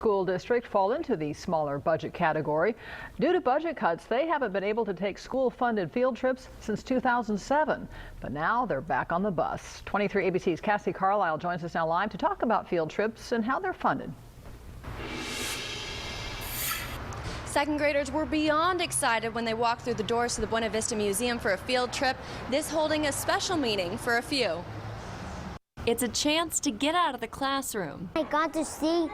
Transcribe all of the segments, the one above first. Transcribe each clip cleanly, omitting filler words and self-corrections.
School district fall into the smaller budget category. Due to budget cuts, they haven't been able to take school-funded field trips since 2007. But now they're back on the bus. 23 ABC's Cassie Carlisle joins us now live to talk about field trips and how they're funded. Second graders were beyond excited when they walked through the doors to the Buena Vista Museum for a field trip, this holding a special meaning for a few. It's a chance to get out of the classroom. I got to see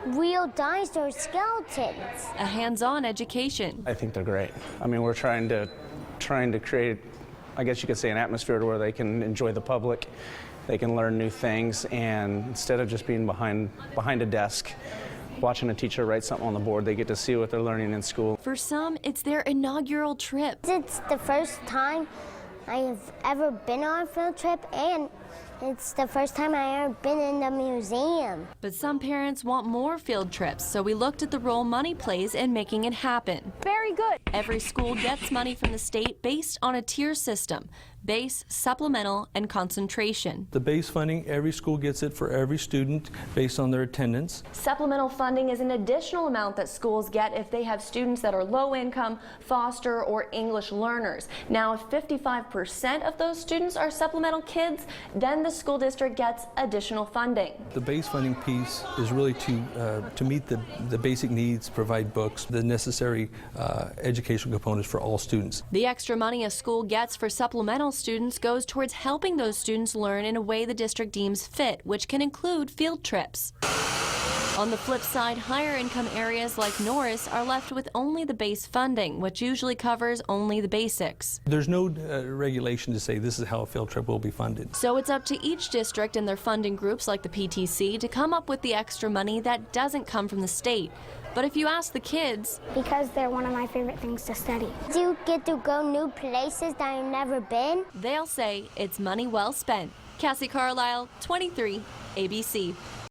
real dinosaur skeletons. A hands-on education. I think they're great. I mean, we're trying to create, I guess you could say, an atmosphere where they can enjoy the public, they can learn new things, and instead of just being behind a desk, watching a teacher write something on the board, they get to see what they're learning in school. For some, it's their inaugural trip. It's the first time I have ever been on a field trip, and it's the first time I ever been in the museum. But some parents want more field trips, so we looked at the role money plays in making it happen. Very good. Every school gets money from the state based on a tier system: base, supplemental, and concentration. The base funding, every school gets it for every student based on their attendance. Supplemental funding is an additional amount that schools get if they have students that are low income, foster, or English learners. Now, if 55% of those students are supplemental kids, then the school district gets additional funding. The base funding piece is really to meet the basic needs, provide books, the necessary educational components for all students. The extra money a school gets for supplemental students goes towards helping those students learn in a way the district deems fit, which can include field trips. On the flip side, higher income areas like Norris are left with only the base funding, which usually covers only the basics. There's no regulation to say this is how a field trip will be funded. So it's up to each district and their funding groups like the PTC to come up with the extra money that doesn't come from the state. But if you ask the kids, because they're one of my favorite things to study. You get to go new places that I've never been. They'll say it's money well spent. Cassie Carlisle, 23 ABC.